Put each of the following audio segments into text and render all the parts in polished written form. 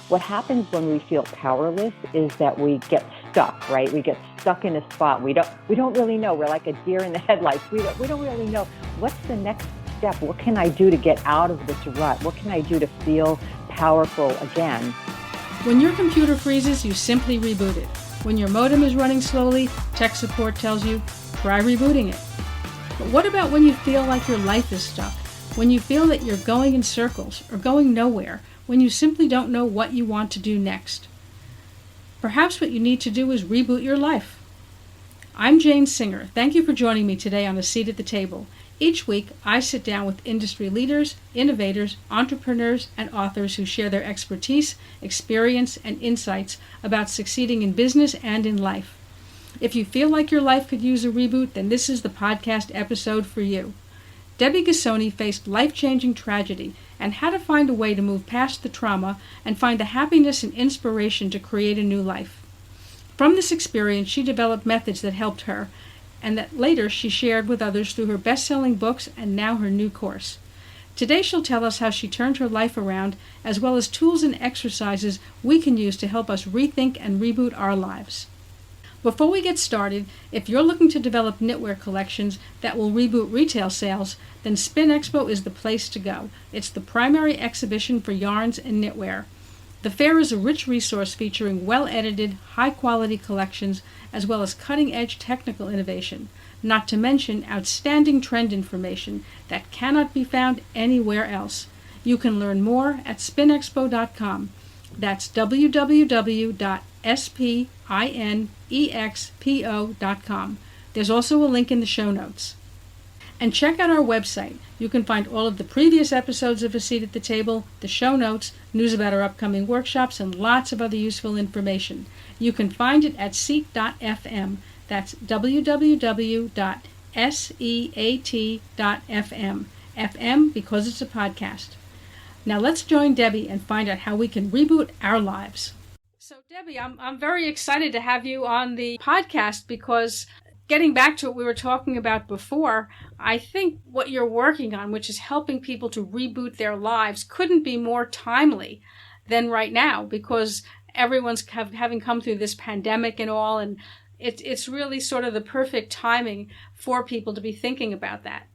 What happens when we feel powerless is that we get stuck, right? We get stuck in a spot. We don't really know. We're like a deer in the headlights. We don't really know what's the next step. What can I do to get out of this rut? What can I do to feel powerful again? When your computer freezes, you simply reboot it. When your modem is running slowly, tech support tells you, try rebooting it. But what about when you feel like your life is stuck? When you feel that you're going in circles or going nowhere? When you simply don't know what you want to do next? Perhaps what you need to do is reboot your life. I'm Jane Singer. Thank you for joining me today on A Seat at the Table. Each week, I sit down with industry leaders, innovators, entrepreneurs, and authors who share their expertise, experience, and insights about succeeding in business and in life. If you feel like your life could use a reboot, then this is the podcast episode for you. Debbie Gissoni faced life-changing tragedy and had to find a way to move past the trauma and find the happiness and inspiration to create a new life. From this experience, she developed methods that helped her, and that later she shared with others through her best-selling books and now her new course. Today she'll tell us how she turned her life around, as well as tools and exercises we can use to help us rethink and reboot our lives. Before we get started, if you're looking to develop knitwear collections that will reboot retail sales, then Spin Expo is the place to go. It's the primary exhibition for yarns and knitwear. The fair is a rich resource featuring well-edited, high-quality collections, as well as cutting-edge technical innovation, not to mention outstanding trend information that cannot be found anywhere else. You can learn more at spinexpo.com. That's www.spinexpo.com. There's also a link in the show notes. And check out our website. You can find all of the previous episodes of A Seat at the Table, the show notes, news about our upcoming workshops, and lots of other useful information. You can find it at seat.fm. That's www.seat.fm. FM because it's a podcast. Now let's join Debbie and find out how we can reboot our lives. So Debbie, I'm very excited to have you on the podcast because getting back to what we were talking about before, I think what you're working on, which is helping people to reboot their lives, couldn't be more timely than right now because everyone's having come through this pandemic and all, and it's really sort of the perfect timing for people to be thinking about that.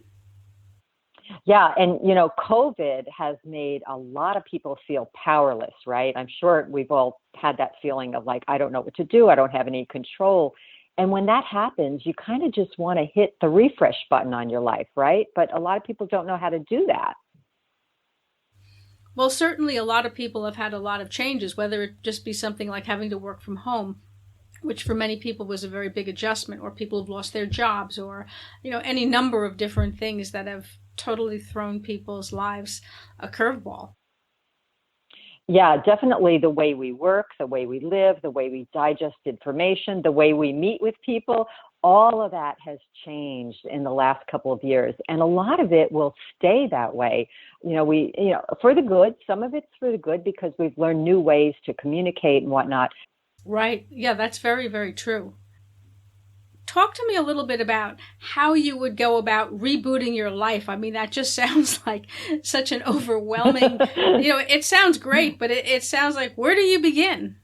Yeah. And, COVID has made a lot of people feel powerless, right? I'm sure we've all had that feeling of like, I don't know what to do. I don't have any control. And when that happens, you kind of just want to hit the refresh button on your life, right? But a lot of people don't know how to do that. Well, certainly a lot of people have had a lot of changes, whether it just be something like having to work from home, which for many people was a very big adjustment, or people have lost their jobs, or, any number of different things that have totally thrown people's lives a curveball. Yeah, definitely the way we work, the way we live, the way we digest information, the way we meet with people, all of that has changed in the last couple of years. And a lot of it will stay that way. For the good, some of it's for the good because we've learned new ways to communicate and whatnot. Right. Yeah, that's very, very true. Talk to me a little bit about how you would go about rebooting your life. I mean, that just sounds like such an overwhelming, it sounds great, but it sounds like, where do you begin?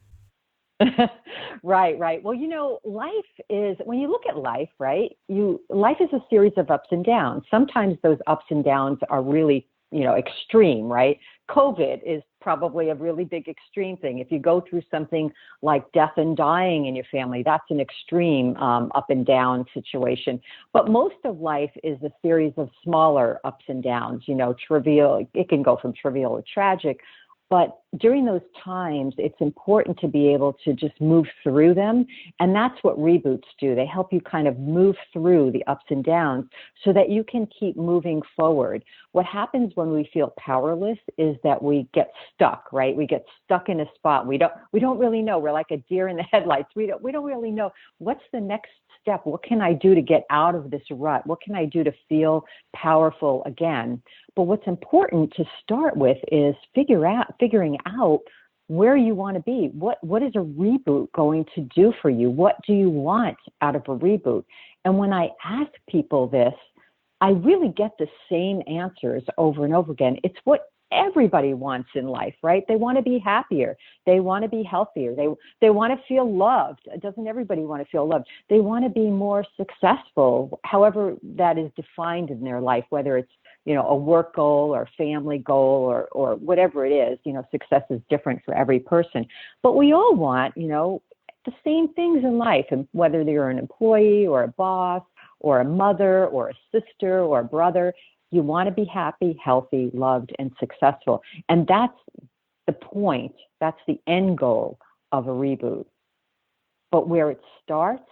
Right. Well, life is, when you look at life, right, life is a series of ups and downs. Sometimes those ups and downs are really, extreme, right? COVID is probably a really big extreme thing. If you go through something like death and dying in your family, that's an extreme up and down situation. But most of life is a series of smaller ups and downs, trivial. It can go from trivial to tragic. But during those times, it's important to be able to just move through them. And that's what reboots do. They help you kind of move through the ups and downs so that you can keep moving forward. What happens when we feel powerless is that we get stuck, right? We get stuck in a spot. We don't really know. We're like a deer in the headlights. We don't really know what's the next step. What can I do to get out of this rut? What can I do to feel powerful again? But what's important to start with is figuring out where you want to be. What is a reboot going to do for you? What do you want out of a reboot? And when I ask people this, I really get the same answers over and over again. It's what everybody wants in life, right? They want to be happier. They want to be healthier. They want to feel loved. Doesn't everybody want to feel loved? They want to be more successful, however that is defined in their life, whether it's, a work goal or family goal or whatever it is. Success is different for every person. But we all want, the same things in life, and whether you're an employee or a boss or a mother or a sister or a brother, you want to be happy, healthy, loved, and successful. And that's the point. That's the end goal of a reboot. But where it starts,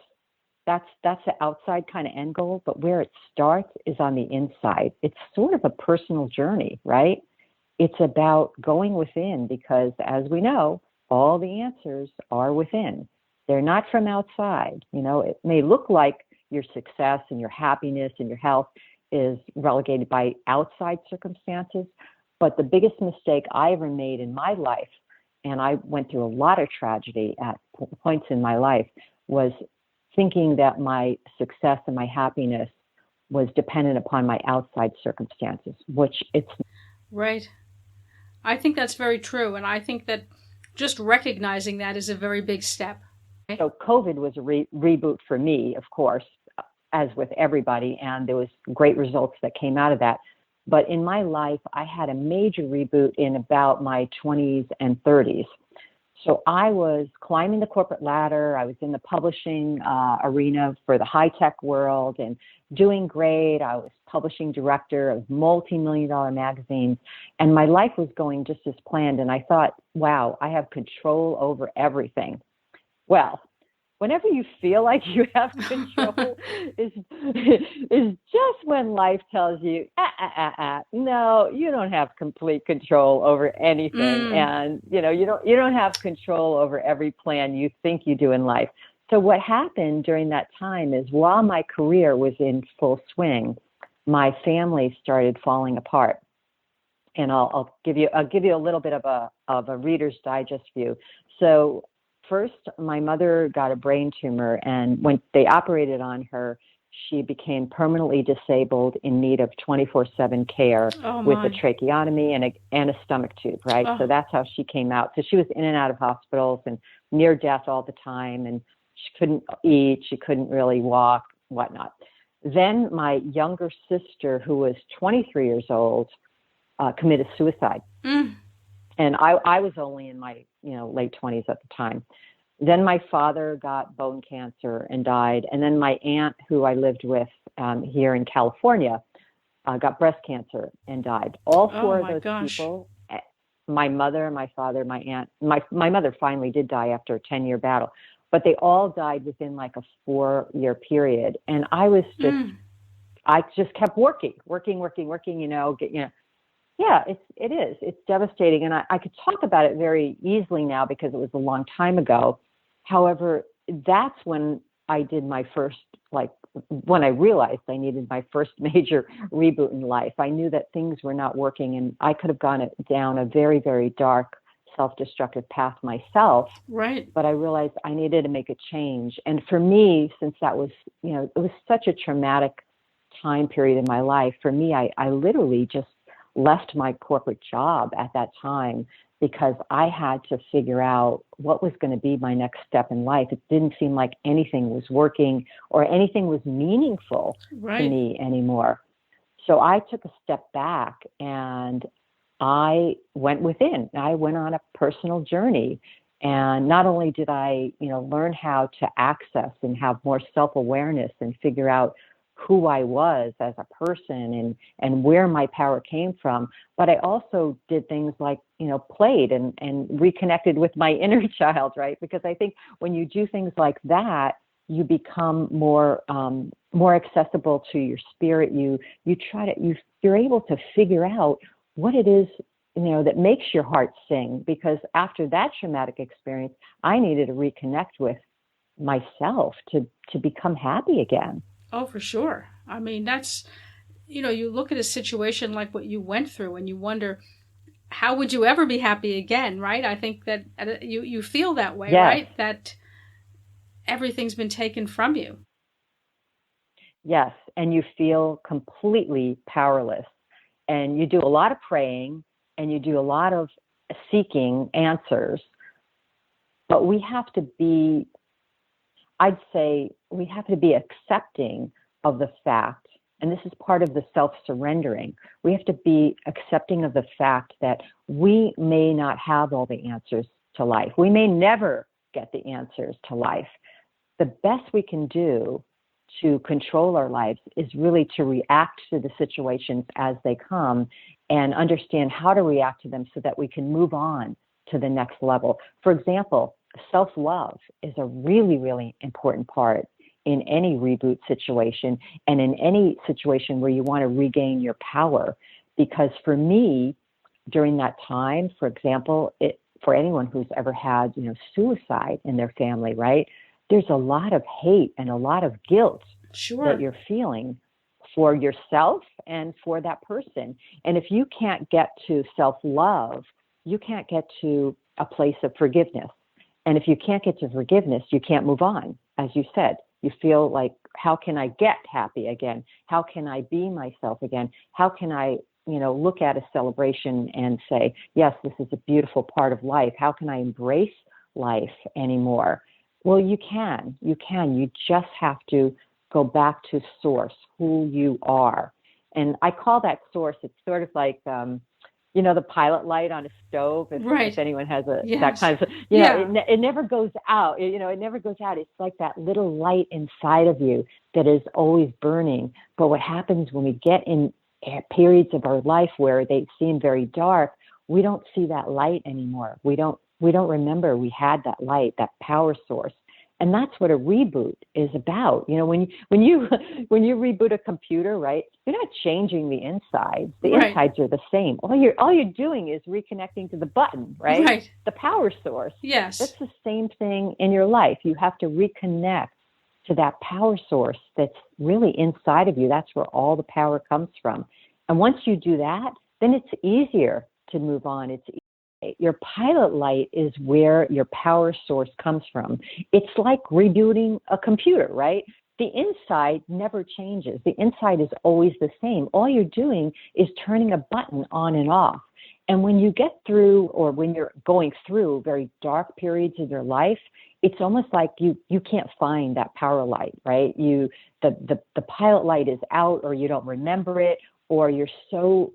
that's the outside kind of end goal. But where it starts is on the inside. It's sort of a personal journey, right? It's about going within because, as we know, all the answers are within. They're not from outside. It may look like your success and your happiness and your health is relegated by outside circumstances. But the biggest mistake I ever made in my life, and I went through a lot of tragedy at points in my life, was thinking that my success and my happiness was dependent upon my outside circumstances, which it's right. I think that's very true. And I think that just recognizing that is a very big step. So COVID was a reboot for me, of course, as with everybody, and there was great results that came out of that. But in my life, I had a major reboot in about my 20s and 30s. So I was climbing the corporate ladder. I was in the publishing arena for the high-tech world and doing great. I was publishing director of multi-million-dollar magazines, and my life was going just as planned. And I thought, wow, I have control over everything. Well, whenever you feel like you have control is just when life tells you, no, you don't have complete control over anything. And, you don't have control over every plan you think you do in life. So what happened during that time is while my career was in full swing, my family started falling apart. And I'll give you a little bit of a Reader's Digest view. So first, my mother got a brain tumor, and when they operated on her, she became permanently disabled in need of 24/7 care with a tracheotomy and a stomach tube, right? So that's how she came out. So she was in and out of hospitals and near death all the time, and she couldn't eat, she couldn't really walk, whatnot. Then my younger sister, who was 23 years old, committed suicide. And I was only in my late 20s at the time. Then my father got bone cancer and died. And then my aunt, who I lived with here in California, got breast cancer and died. All four of those people, my mother, my father, my aunt, my mother finally did die after a 10-year battle, but they all died within like a 4-year period. And I was I just kept working. Yeah, it is. It's devastating. And I could talk about it very easily now because it was a long time ago. However, that's when I did my first, when I realized I needed my first major reboot in life. I knew that things were not working, and I could have gone down a very, very dark, self-destructive path myself. Right. But I realized I needed to make a change. And for me, since that was, it was such a traumatic time period in my life, for me, I literally just left my corporate job at that time because I had to figure out what was going to be my next step in life. It didn't seem like anything was working or anything was meaningful to me anymore. So I took a step back and I went within. I went on a personal journey. And not only did I, learn how to access and have more self-awareness and figure out who I was as a person and where my power came from, but I also did things like, played and reconnected with my inner child, right? Because I think when you do things like that, you become more accessible to your spirit. You're able to figure out what it is, that makes your heart sing. Because after that traumatic experience, I needed to reconnect with myself to become happy again. Oh, for sure. I mean, that's, you look at a situation like what you went through and you wonder, how would you ever be happy again, right? I think that you feel that way, right? That everything's been taken from you. Yes, and you feel completely powerless. And you do a lot of praying, and you do a lot of seeking answers. But we have to be, I'd say, we have to be accepting of the fact, and this is part of the self-surrendering. We have to be accepting of the fact that we may not have all the answers to life. We may never get the answers to life. The best we can do to control our lives is really to react to the situations as they come and understand how to react to them so that we can move on to the next level. For example, self-love is a really, really important part in any reboot situation and in any situation where you want to regain your power. Because for me, during that time, for example, for anyone who's ever had, suicide in their family, right? There's a lot of hate and a lot of guilt that you're feeling for yourself and for that person. And if you can't get to self-love, you can't get to a place of forgiveness. And if you can't get to forgiveness, you can't move on. As you said, you feel like, how can I get happy again? How can I be myself again? How can I, look at a celebration and say, yes, this is a beautiful part of life. How can I embrace life anymore? Well, you can. You just have to go back to source, who you are. And I call that source, it's sort of like, the pilot light on a stove, if anyone has that kind of, it never goes out. It never goes out. It's like that little light inside of you that is always burning. But what happens when we get in periods of our life where they seem very dark, we don't see that light anymore. We don't remember we had that light, that power source. And that's what a reboot is about. When you reboot a computer, right, you're not changing the insides. The insides are the same. All you're doing is reconnecting to the button, right? The power source. Yes. That's the same thing in your life. You have to reconnect to that power source that's really inside of you. That's where all the power comes from. And once you do that, then it's easier to move on. Your pilot light is where your power source comes from. It's like rebooting a computer, right? The inside never changes. The inside is always the same. All you're doing is turning a button on and off. And when you get through, or when you're going through very dark periods of your life, it's almost like you can't find that power light, right? The pilot light is out, or you don't remember it, or you're so,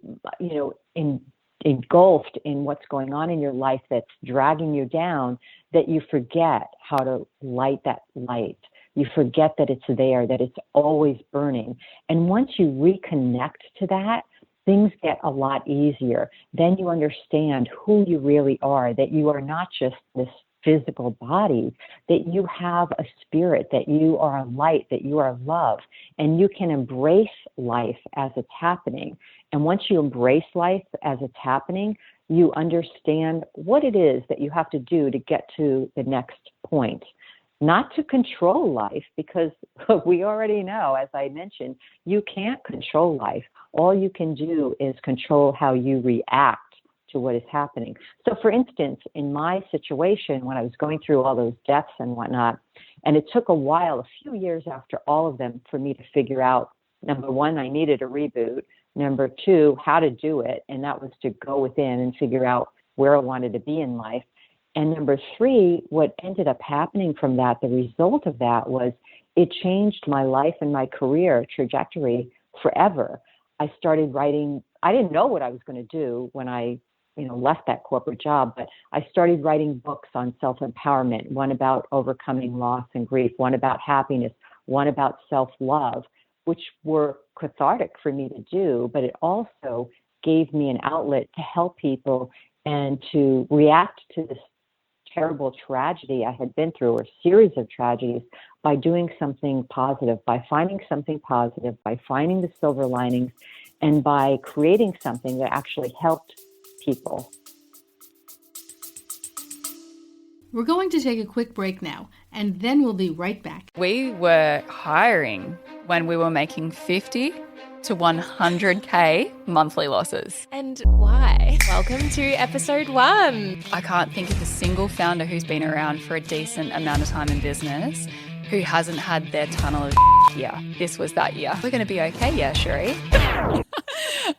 engulfed in what's going on in your life that's dragging you down that you forget how to light that light. You forget that it's there, that it's always burning. And once you reconnect to that, things get a lot easier. Then you understand who you really are, that you are not just this physical body, that you have a spirit, that you are a light, that you are love, and you can embrace life as it's happening. And once you embrace life as it's happening, you understand what it is that you have to do to get to the next point. Not to control life, because we already know, as I mentioned, you can't control life. All you can do is control how you react to what is happening. So for instance, in my situation, when I was going through all those deaths and whatnot, and it took a while, a few years after all of them, for me to figure out, number one, I needed a reboot. Number two, how to do it. And that was to go within and figure out where I wanted to be in life. And number three, what ended up happening from that, the result of that was it changed my life and my career trajectory forever. I started writing. I didn't know what I was going to do when I left that corporate job, but I started writing books on self-empowerment, one about overcoming loss and grief, one about happiness, one about self-love, which were cathartic for me to do, but it also gave me an outlet to help people and to react to this terrible tragedy I had been through, or a series of tragedies, by doing something positive, by finding something positive, by finding the silver linings, and by creating something that actually helped people. We're going to take a quick break now, and then we'll be right back. We were hiring when we were making 50 to 100K monthly losses. And why? Welcome to episode 1. I can't think of a single founder who's been around for a decent amount of time in business who hasn't had their tunnel of year. This was that year. We're going to be okay, yeah, Sheree.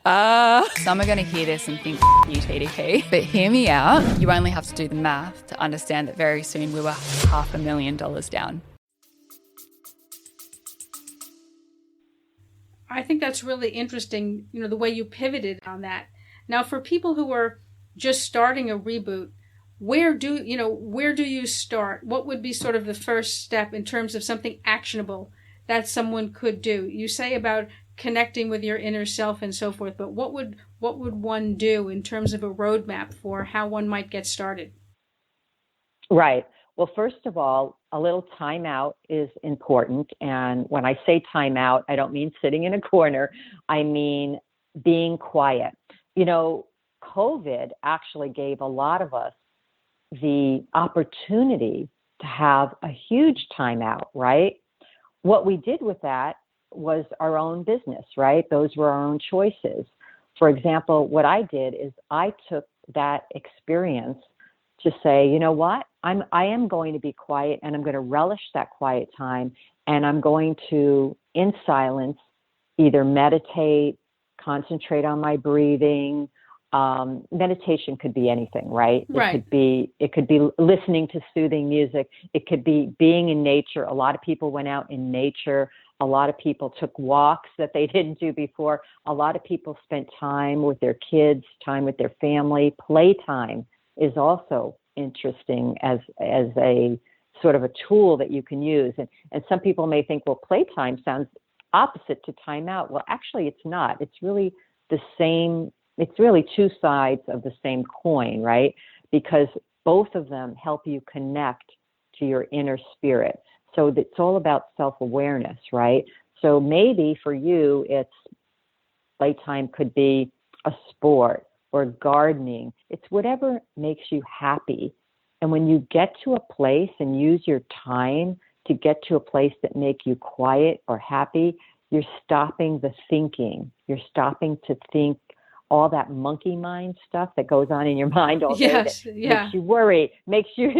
Some are going to hear this and think, you TDP. But hear me out. You only have to do the math to understand that very soon we were $500,000 down. I think that's really interesting, the way you pivoted on that. Now, for people who are just starting a reboot, where do you start? What would be sort of the first step in terms of something actionable that someone could do? You say about connecting with your inner self and so forth, but what would one do in terms of a roadmap for how one might get started? Right. Well, first of all, a little timeout is important. And when I say timeout, I don't mean sitting in a corner. I mean being quiet. COVID actually gave a lot of us the opportunity to have a huge timeout, right? What we did with that was our own business, right? Those were our own choices. For example, what I did is I took that experience to say, you know what? I am going to be quiet, and I'm going to relish that quiet time, and I'm going to, in silence, either meditate, concentrate on my breathing. Meditation could be anything, right? Right. It could be listening to soothing music. It could be being in nature. A lot of people went out in nature. A lot of people took walks that they didn't do before. A lot of people spent time with their kids, time with their family. Playtime is also interesting as a sort of a tool that you can use. And some people may think, well, playtime sounds opposite to timeout. Well, actually, it's not. It's really the same. It's really two sides of the same coin, right? Because both of them help you connect to your inner spirit. So it's all about self-awareness, right? So maybe for you, it's playtime could be a sport or gardening. It's whatever makes you happy. And when you get to a place and use your time to get to a place that make you quiet or happy, you're stopping the thinking. You're stopping to think all that monkey mind stuff that goes on in your mind all day that makes you worry, makes you,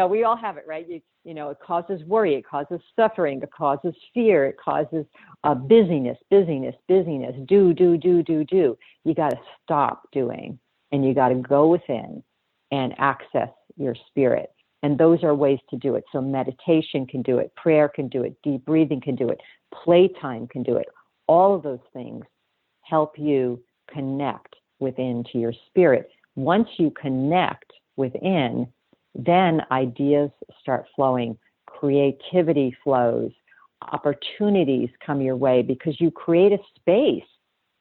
we all have it, right? It causes worry, it causes suffering, it causes fear, it causes busyness, do. You got to stop doing, and you got to go within and access your spirit. And those are ways to do it. So meditation can do it, prayer can do it, deep breathing can do it, playtime can do it. All of those things help you connect within to your spirit. Once you connect within, then ideas start flowing, creativity flows, opportunities come your way because you create a space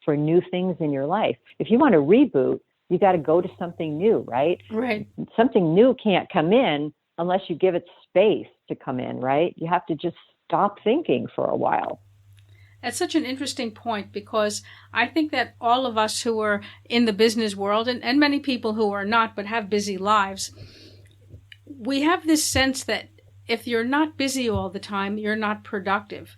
for new things in your life. If you want to reboot, you got to go to something new, right? Right. Something new can't come in unless you give it space to come in, right? You have to just stop thinking for a while. That's such an interesting point, because I think that all of us who are in the business world, and many people who are not but have busy lives, we have this sense that if you're not busy all the time, you're not productive.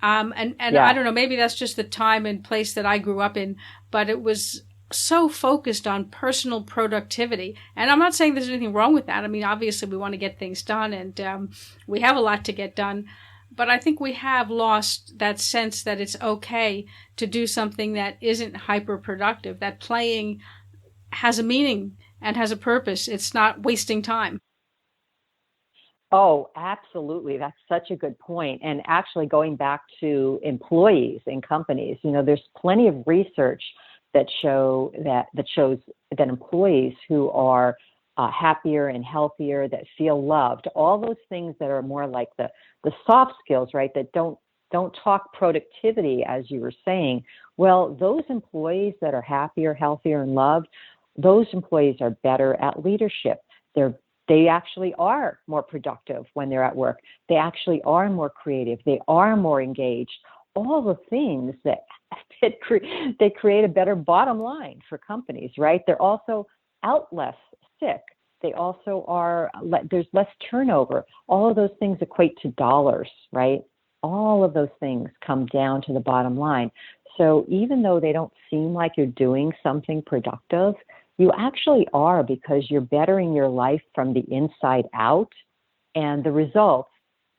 I don't know, maybe that's just the time and place that I grew up in, but it was so focused on personal productivity. And I'm not saying there's anything wrong with that. I mean, obviously we want to get things done, and we have a lot to get done. But I think we have lost that sense that it's okay to do something that isn't hyper productive, that playing has a meaning and has a purpose. It's not wasting time. Oh, absolutely. That's such a good point. And actually going back to employees in companies, there's plenty of research that shows that employees who are happier and healthier, that feel loved, all those things that are more like the soft skills, right? That don't talk productivity, as you were saying. Well, those employees that are happier, healthier, and loved, those employees are better at leadership. They actually are more productive when they're at work. They actually are more creative. They are more engaged. All the things that they create a better bottom line for companies, right? They're also out less sick. They also are, there's less turnover. All of those things equate to dollars, right? All of those things come down to the bottom line. So even though they don't seem like you're doing something productive, you actually are, because you're bettering your life from the inside out, and the results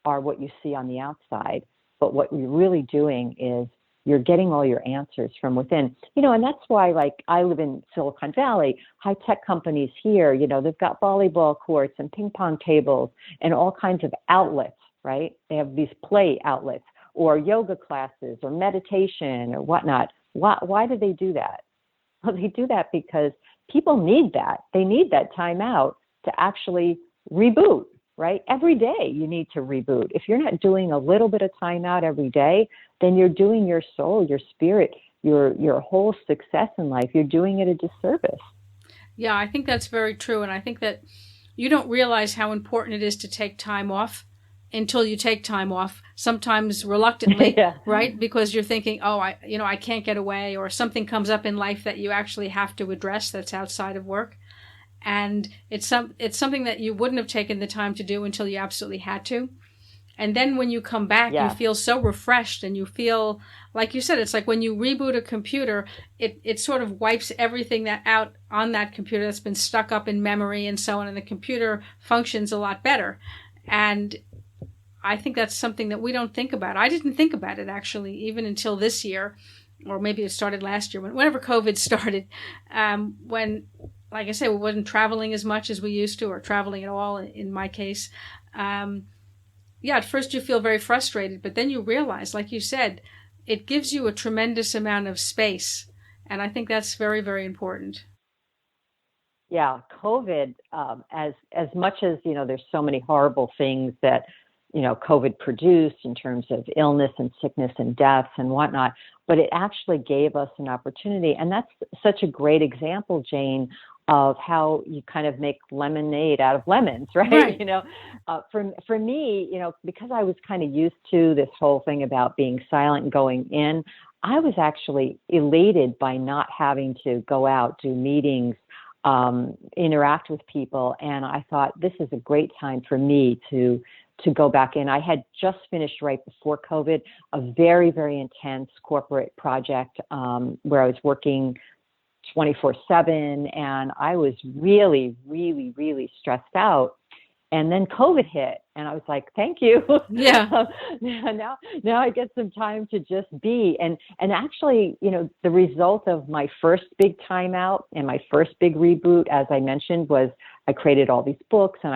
are what you see on the outside. But what you're really doing is You're getting all your answers from within, and that's why, like, I live in Silicon Valley, high tech companies here, they've got volleyball courts and ping pong tables and all kinds of outlets, right? They have these play outlets or yoga classes or meditation or whatnot. Why do they do that? Well, they do that because people need that. They need that time out to actually reboot, right? Every day you need to reboot. If you're not doing a little bit of time out every day, then you're doing your soul, your spirit, your whole success in life, you're doing it a disservice. Yeah, I think that's very true. And I think that you don't realize how important it is to take time off until you take time off, sometimes reluctantly, Yeah. right? Because you're thinking, oh, I can't get away, or something comes up in life that you actually have to address that's outside of work. And it's something that you wouldn't have taken the time to do until you absolutely had to. And then when you come back, Yeah. you feel so refreshed, and you feel, like you said, it's like when you reboot a computer, it sort of wipes everything that out on that computer that's been stuck up in memory and so on, and the computer functions a lot better. And I think that's something that we don't think about. I didn't think about it, actually, even until this year, or maybe it started last year, whenever COVID started, when, like I say, we wasn't traveling as much as we used to, or traveling at all in my case. At first you feel very frustrated, but then you realize, like you said, it gives you a tremendous amount of space. And I think that's very, very important. Yeah, COVID, as much as, there's so many horrible things that, COVID produced in terms of illness and sickness and deaths and whatnot, but it actually gave us an opportunity. And that's such a great example, Jane, of how you kind of make lemonade out of lemons, right? For me, because I was kind of used to this whole thing about being silent and going in, I was actually elated by not having to go out, do meetings, interact with people. And I thought, this is a great time for me to go back in. I had just finished right before COVID, a very, very intense corporate project where I was working 24/7, and I was really, really, really stressed out. And then COVID hit, and I was like, thank you. Yeah. Now I get some time to just be. And actually, the result of my first big timeout and my first big reboot, as I mentioned, was I created all these books, and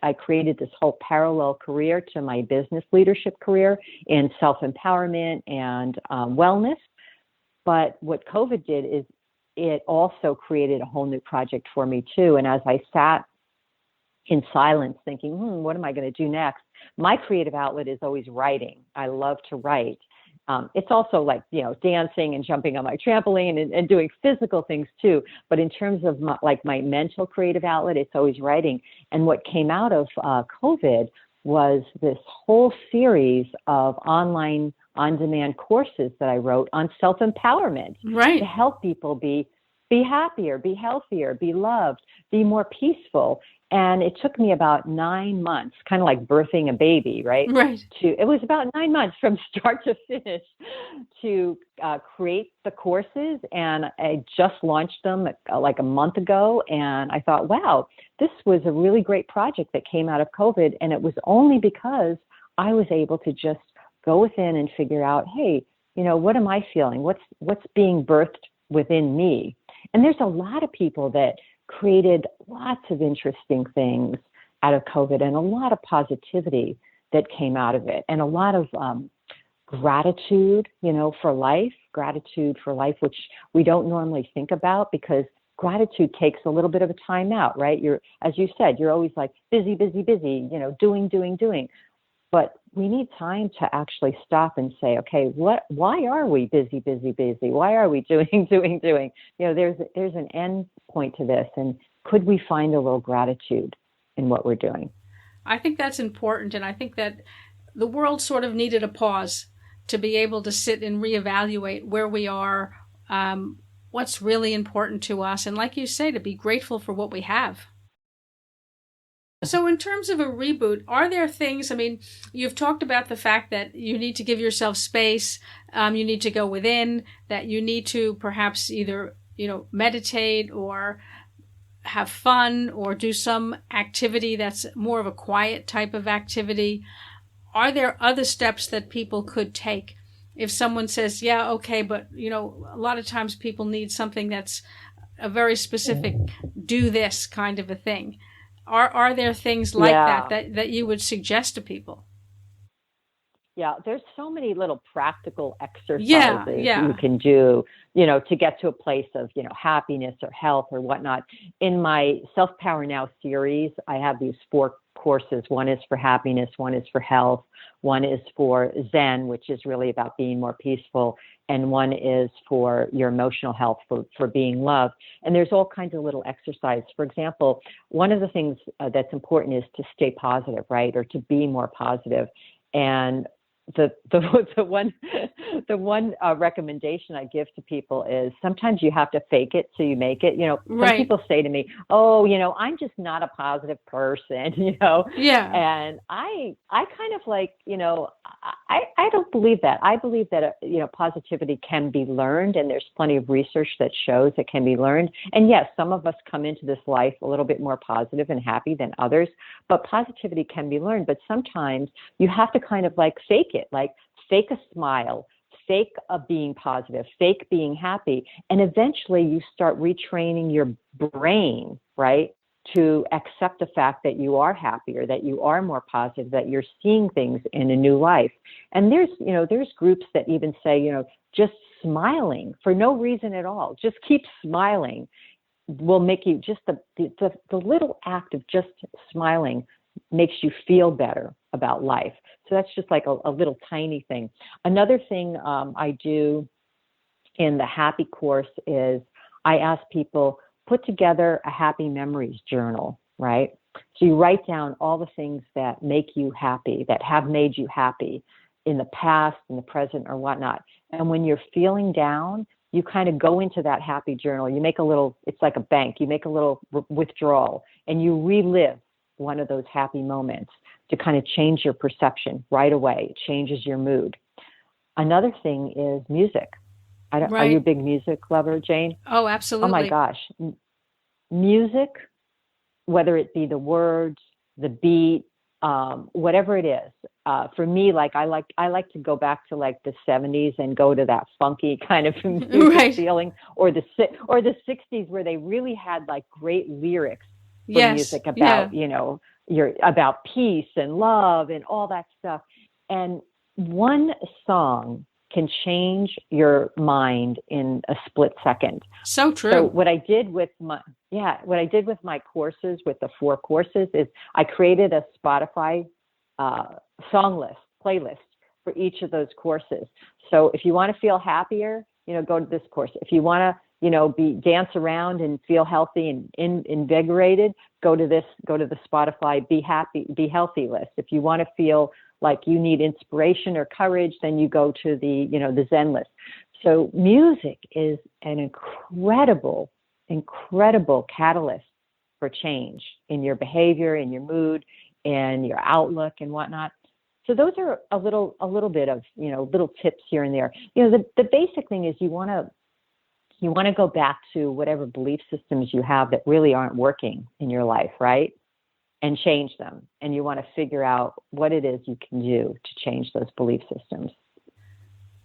I created this whole parallel career to my business leadership career in self-empowerment and wellness. But what COVID did is it also created a whole new project for me too. And as I sat in silence thinking, what am I going to do next? My creative outlet is always writing. I love to write. It's also like, dancing and jumping on my trampoline and doing physical things too. But in terms of my mental creative outlet, it's always writing. And what came out of COVID was this whole series of online on-demand courses that I wrote on self-empowerment, right, to help people be happier, be healthier, be loved, be more peaceful. And it took me about 9 months, kind of like birthing a baby, right? Right. It was about 9 months from start to finish to create the courses. And I just launched them like a month ago. And I thought, wow, this was a really great project that came out of COVID. And it was only because I was able to just go within and figure out, hey, what am I feeling? What's being birthed within me? And there's a lot of people that created lots of interesting things out of COVID, and a lot of positivity that came out of it, and a lot of gratitude, for life, which we don't normally think about, because gratitude takes a little bit of a time out, right? As you said, you're always like busy, doing. But we need time to actually stop and say, okay, why are we busy? Why are we doing? There's an end point to this. And could we find a little gratitude in what we're doing? I think that's important. And I think that the world sort of needed a pause to be able to sit and reevaluate where we are, what's really important to us. And like you say, to be grateful for what we have. So in terms of a reboot, are there things, you've talked about the fact that you need to give yourself space, you need to go within, that you need to perhaps either, meditate or have fun or do some activity that's more of a quiet type of activity. Are there other steps that people could take if someone says, yeah, okay, but a lot of times people need something that's a very specific do this kind of a thing. Are there things like that you would suggest to people? Yeah, there's so many little practical exercises Yeah. you can do, to get to a place of, happiness or health or whatnot. In my Self Power Now series, I have these 4 courses. One is for happiness, one is for health, one is for Zen, which is really about being more peaceful, and one is for your emotional health, for being loved. And there's all kinds of little exercises. For example, one of the things that's important is to stay positive, right? Or to be more positive. And the one recommendation I give to people is sometimes you have to fake it till you make it. Some people say to me, "Oh, I'm just not a positive person," Yeah. And I kind of like, I don't believe that. I believe that positivity can be learned, and there's plenty of research that shows it can be learned. And yes, some of us come into this life a little bit more positive and happy than others, but positivity can be learned. But sometimes you have to kind of like fake it, like fake a smile, fake being positive, fake being happy. And eventually you start retraining your brain, right, to accept the fact that you are happier, that you are more positive, that you're seeing things in a new life. And there's groups that even say, just smiling for no reason at all, just keep smiling will make you, just the little act of just smiling makes you feel better about life. So that's just like a little tiny thing. Another thing I do in the happy course is I ask people, put together a happy memories journal, right? So you write down all the things that make you happy, that have made you happy in the past, in the present, or whatnot. And when you're feeling down, you kind of go into that happy journal. You make a little, it's like a bank. You make a little withdrawal and you relive one of those happy moments to kind of change your perception right away. It changes your mood. Another thing is music. Are you a big music lover, Jane? Oh, absolutely. Oh my gosh. Music, whether it be the words, the beat, whatever it is. For me, like I like to go back to like the 70s and go to that funky kind of music feeling, or the 60s where they really had like great lyrics for music about, about peace and love and all that stuff. And one song can change your mind in a split second. So true. So what I did with my courses, with the 4 courses, is I created a Spotify playlist for each of those courses. So if you want to feel happier, go to this course. If you want to, dance around and feel healthy and invigorated, go to the Spotify Be Healthy list. If you want to feel like you need inspiration or courage, then you go to the Zen list. So music is an incredible catalyst for change in your behavior, in your mood, and your outlook and whatnot. So those are a little bit of, little tips here and there. The basic thing is you want to go back to whatever belief systems you have that really aren't working in your life, right? And change them. And you want to figure out what it is you can do to change those belief systems.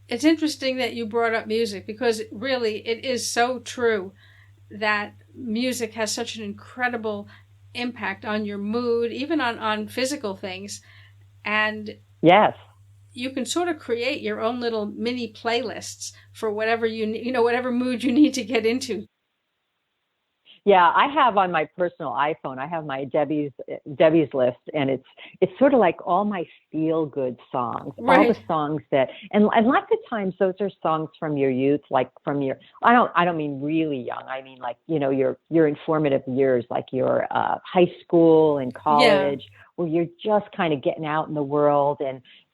It's interesting that you brought up music, because really it is so true that music has such an incredible impact on your mood, even on physical things. And yes, you can sort of create your own little mini playlists for whatever whatever mood you need to get into. Yeah, I have on my personal iPhone, I have my Debbie's list, and it's sort of like all my feel good songs, all the songs that, and lots of times those are songs from your youth, like from your, I don't mean really young, I mean like, your informative years, like your high school and college, where you're just kind of getting out in the world,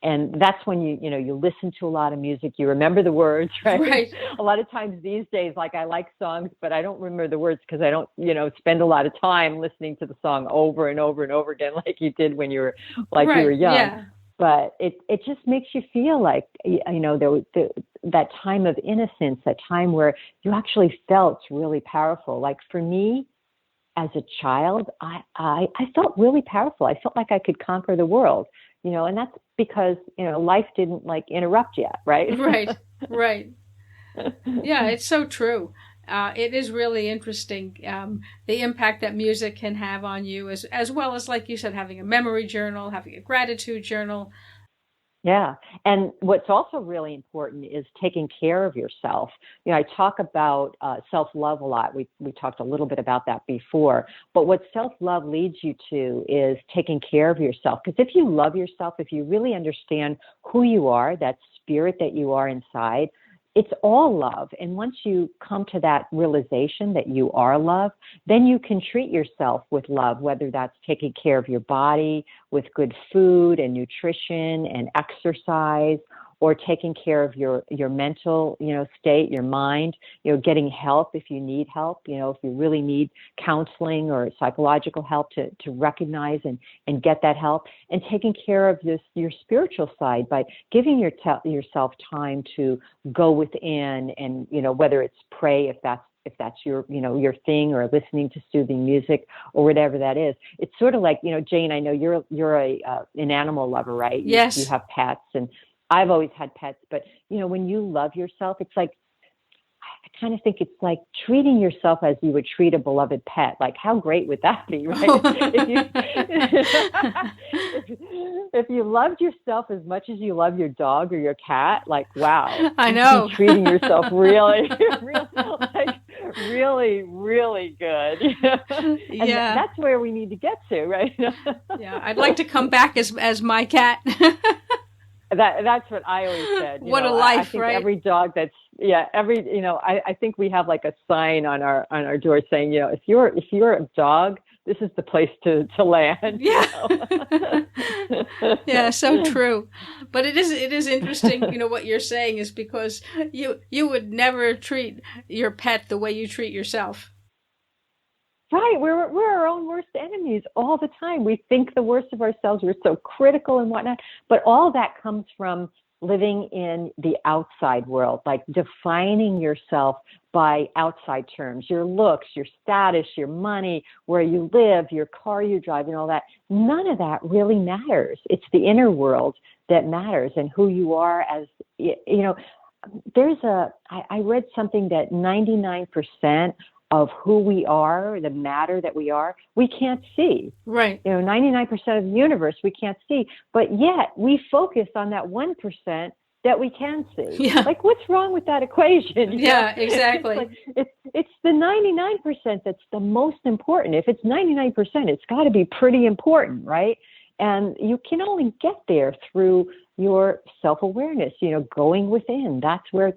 and that's when you listen to a lot of music, you remember the words, right? A lot of times these days, like I like songs, but I don't remember the words because I don't, spend a lot of time listening to the song over and over and over again, like you did when you were you were young. Yeah. But it just makes you feel like, that time of innocence, that time where you actually felt really powerful. Like for me, as a child, I felt really powerful. I felt like I could conquer the world. and that's because, life didn't like interrupt yet, right? Right, right. Yeah, it's so true. It is really interesting, the impact that music can have on you, as well as, like you said, having a memory journal, having a gratitude journal. Yeah. And what's also really important is taking care of yourself. I talk about self-love a lot. We talked a little bit about that before. But what self-love leads you to is taking care of yourself. Because if you love yourself, if you really understand who you are, that spirit that you are inside, it's all love. And once you come to that realization that you are love, then you can treat yourself with love, whether that's taking care of your body with good food and nutrition and exercise, or taking care of your mental, state, your mind, getting help if you need help, if you really need counseling or psychological help to recognize and get that help, and taking care of your spiritual side by giving yourself time to go within and, whether it's pray, if that's your, your thing, or listening to soothing music or whatever that is. It's sort of like, Jane, I know you're an animal lover, right? Yes. You have pets, and I've always had pets, but when you love yourself, it's like, I kind of think it's like treating yourself as you would treat a beloved pet. Like, how great would that be, right? if you loved yourself as much as you love your dog or your cat, like, wow. I know. You'd be treating yourself really, really, really good. And yeah. That's where we need to get to, right? Yeah. I'd like to come back as my cat. That's what I always said. What a life, I think right? Every dog I think we have like a sign on our door saying, if you're a dog, this is the place to land. Yeah. Yeah, so true. But it is interesting, what you're saying is because you would never treat your pet the way you treat yourself. Right. We're our own worst enemies all the time. We think the worst of ourselves. We're so critical and whatnot. But all that comes from living in the outside world, like defining yourself by outside terms, your looks, your status, your money, where you live, your car you drive, and all that. None of that really matters. It's the inner world that matters, and who you are as, I read something that 99% of who we are, the matter that we are, we can't see. Right. 99% of the universe we can't see, but yet we focus on that 1% that we can see. Yeah. Like, what's wrong with that equation? Yeah, exactly. It's the 99% that's the most important. If it's 99%, it's got to be pretty important, right? And you can only get there through your self-awareness, going within. That's where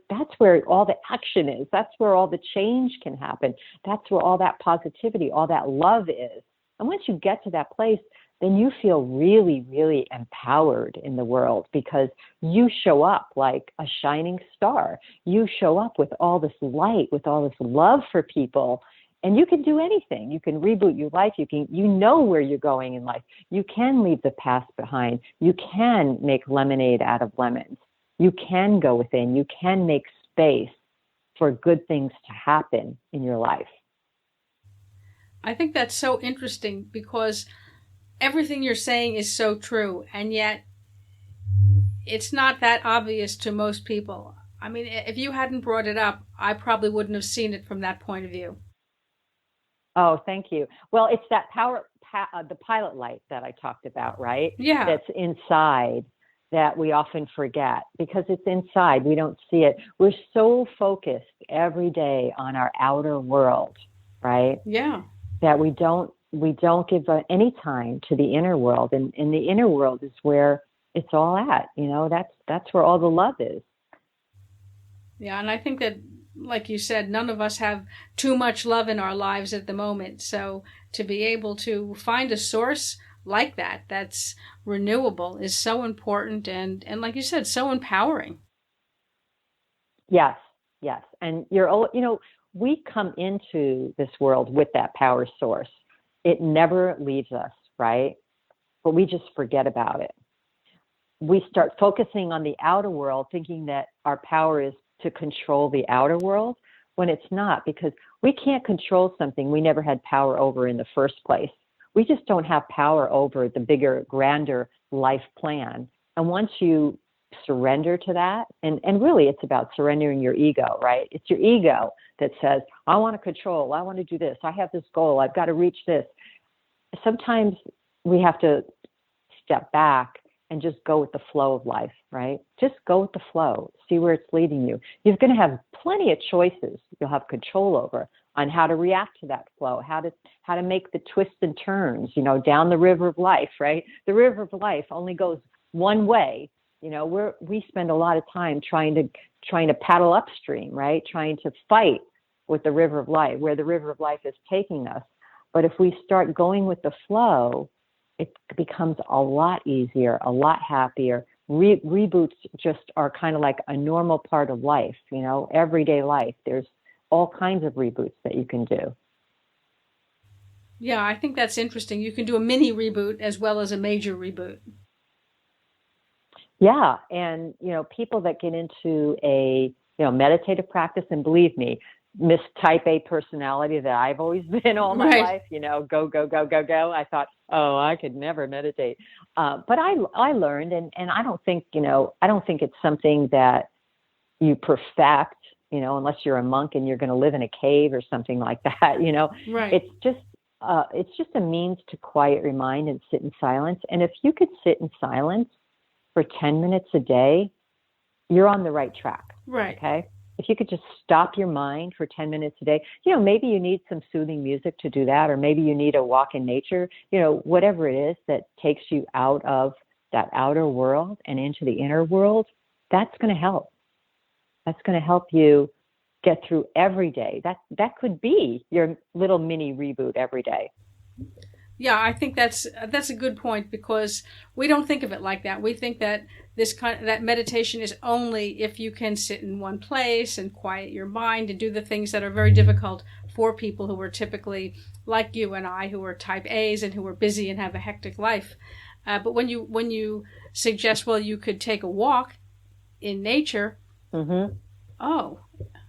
all the action is. That's where all the change can happen. That's where all that positivity, all that love is. And once you get to that place, then you feel really, really empowered in the world, because you show up like a shining star. You show up with all this light, with all this love for people. And you can do anything. You can reboot your life. You know where you're going in life. You can leave the past behind. You can make lemonade out of lemons. You can go within. You can make space for good things to happen in your life. I think that's so interesting, because everything you're saying is so true, and yet it's not that obvious to most people. I mean, if you hadn't brought it up, I probably wouldn't have seen it from that point of view. Oh, thank you. Well, it's that the pilot light that I talked about, right? Yeah. That's inside that we often forget, because it's inside. We don't see it. We're so focused every day on our outer world, right? Yeah. That we don't give any time to the inner world. And the inner world is where it's all at. That's where all the love is. Yeah, and I think that, like you said, none of us have too much love in our lives at the moment. So to be able to find a source like that's renewable is so important, and like you said, so empowering. Yes. And we come into this world with that power source. It never leaves us, right? But we just forget about it. We start focusing on the outer world, thinking that our power is to control the outer world, when it's not, because we can't control something we never had power over in the first place. We just don't have power over the bigger, grander life plan. And once you surrender to that, and really it's about surrendering your ego, right? It's your ego that says, I want to control, I want to do this, I have this goal, I've got to reach this. Sometimes we have to step back and just go with the flow of life, right? Just go with the flow, see where it's leading you. You're going to have plenty of choices you'll have control over on how to react to that flow, how to make the twists and turns, down the river of life, right? The river of life only goes one way. We spend a lot of time trying to paddle upstream, right? Trying to fight with the river of life, where the river of life is taking us. But if we start going with the flow, it becomes a lot easier, a lot happier. Reboots just are kind of like a normal part of life, everyday life. There's all kinds of reboots that you can do. Yeah, I think that's interesting. You can do a mini reboot as well as a major reboot. Yeah, and people that get into a meditative practice, and believe me, Miss Type A personality that I've always been all my life, go, go, go, go, go. I thought, oh, I could never meditate. But I learned, and I don't think it's something that you perfect, unless you're a monk and you're going to live in a cave or something like that, Right. It's just a means to quiet your mind and sit in silence. And if you could sit in silence for 10 minutes a day, you're on the right track. Right. Okay. If you could just stop your mind for 10 minutes a day, maybe you need some soothing music to do that, or maybe you need a walk in nature, whatever it is that takes you out of that outer world and into the inner world, that's going to help. That's going to help you get through every day. That could be your little mini reboot every day. Yeah, I think that's a good point, because we don't think of it like that. We think that that meditation is only if you can sit in one place and quiet your mind and do the things that are very difficult for people who are typically like you and I, who are type A's and who are busy and have a hectic life. But when you suggest, well, you could take a walk in nature. Mm-hmm. Oh,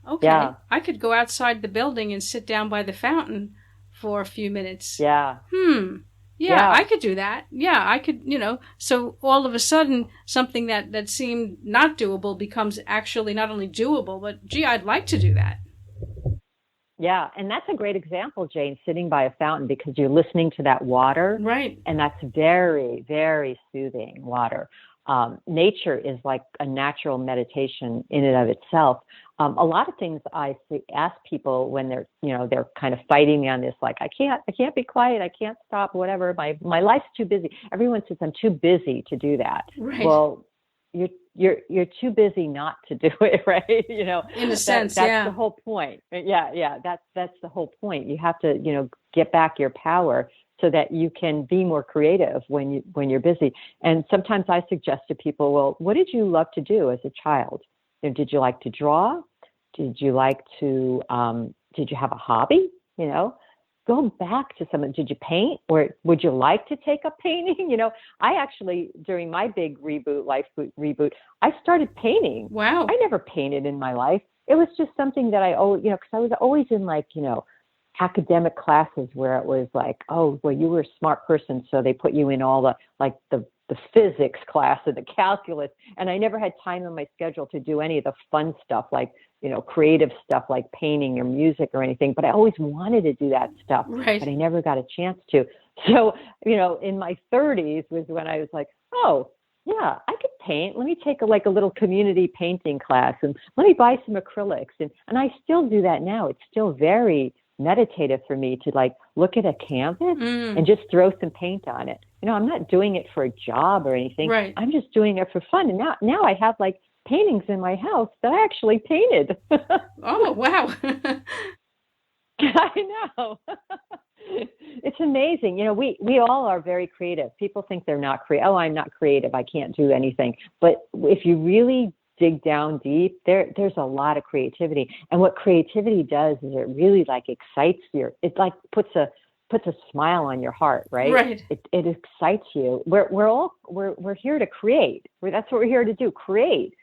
okay. Yeah. I could go outside the building and sit down by the fountain for a few minutes. Yeah. Yeah, I could do that. Yeah, I could, so all of a sudden something that seemed not doable becomes actually not only doable, but gee, I'd like to do that. Yeah, and that's a great example, Jane, sitting by a fountain, because you're listening to that water. Right. And that's very, very soothing water. Nature is like a natural meditation in and of itself. A lot of things I ask people when they're kind of fighting me on this, like, I can't be quiet, I can't stop, whatever. My life's too busy. Everyone says I'm too busy to do that. Right. Well, you're too busy not to do it, right? In a sense, that's the whole point. Yeah. That's the whole point. You have to, get back your power so that you can be more creative when you're busy. And sometimes I suggest to people, well, what did you love to do as a child? Did you like to draw? Did you like to, did you have a hobby? Go back to something. Did you paint? Or would you like to take up painting? I actually, during my big life reboot, I started painting. Wow. I never painted in my life. It was just something that I always, because I was always in academic classes where it was like, oh, well, you were a smart person, so they put you in all the physics class and the calculus, and I never had time on my schedule to do any of the fun stuff, like creative stuff like painting or music or anything. But I always wanted to do that stuff, right. But I never got a chance to. So in my 30s was when I was like, oh yeah, I could paint. Let me take a little community painting class, and let me buy some acrylics, and I still do that now. It's still very meditative for me to look at a canvas and just throw some paint on it. I'm not doing it for a job or anything. Right. I'm just doing it for fun. And now I have paintings in my house that I actually painted. Oh, wow. I know. It's amazing. We all are very creative. People think they're not creative. Oh, I'm not creative, I can't do anything. But if you really dig down deep, there's a lot of creativity. And what creativity does is it really excites it puts a smile on your heart, right? Right. It excites you. We're here to create. That's what we're here to do, create.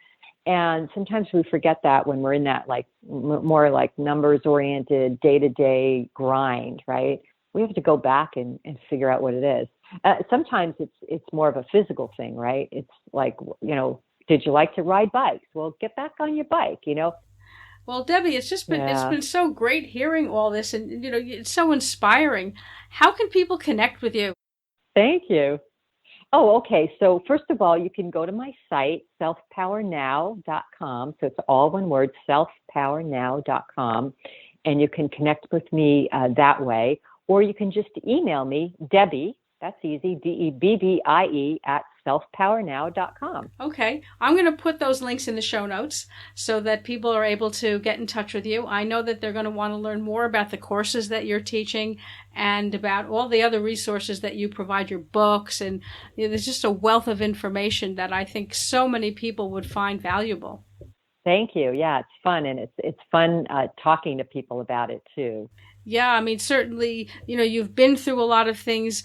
And sometimes we forget that when we're in that more numbers oriented day-to-day grind, right? we have to go back and figure out what it is. Sometimes it's more of a physical thing, right? It's like, did you like to ride bikes? Well, get back on your bike, Well, Debbie, it's been so great hearing all this, and it's so inspiring. How can people connect with you? Thank you. Oh, okay. So first of all, you can go to my site, selfpowernow.com. So it's all one word, selfpowernow.com. And you can connect with me that way. Or you can just email me, Debbie, that's easy, DEBBIE at selfpowernow.com. Okay. I'm going to put those links in the show notes so that people are able to get in touch with you. I know that they're going to want to learn more about the courses that you're teaching and about all the other resources that you provide, your books. And there's just a wealth of information that I think so many people would find valuable. Thank you. Yeah, it's fun. And it's fun talking to people about it too. Yeah, I mean, certainly, you've been through a lot of things,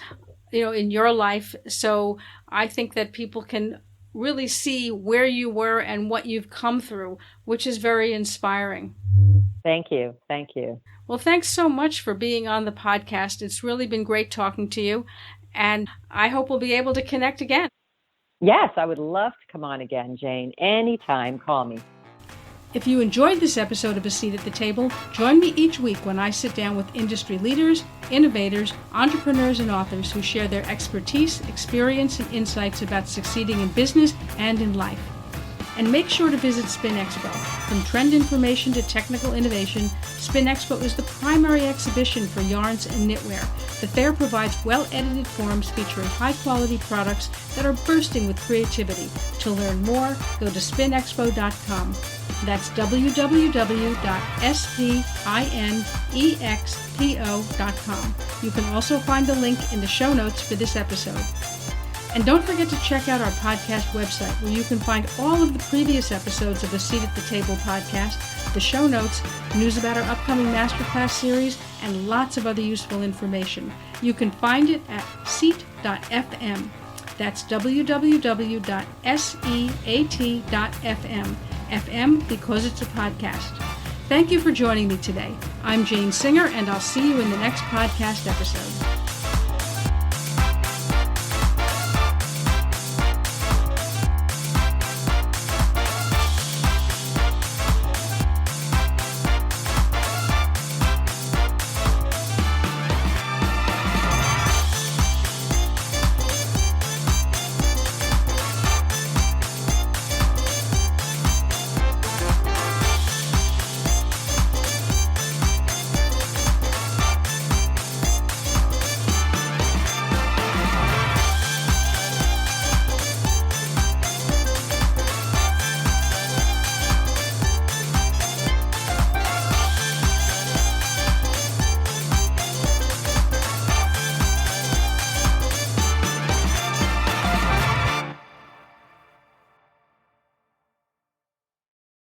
in your life. So I think that people can really see where you were and what you've come through, which is very inspiring. Thank you. Thank you. Well, thanks so much for being on the podcast. It's really been great talking to you. And I hope we'll be able to connect again. Yes, I would love to come on again, Jane. Anytime, call me. If you enjoyed this episode of A Seat at the Table, join me each week when I sit down with industry leaders, innovators, entrepreneurs, and authors who share their expertise, experience, and insights about succeeding in business and in life. And make sure to visit Spin Expo. From trend information to technical innovation, Spin Expo is the primary exhibition for yarns and knitwear. The fair provides well-edited forums featuring high-quality products that are bursting with creativity. To learn more, go to spinexpo.com. That's www.spinexpo.com. You can also find the link in the show notes for this episode. And don't forget to check out our podcast website, where you can find all of the previous episodes of the Seat at the Table podcast, the show notes, news about our upcoming masterclass series, and lots of other useful information. You can find it at seat.fm. That's www.seat.fm. FM because it's a podcast. Thank you for joining me today. I'm Jane Singer, and I'll see you in the next podcast episode.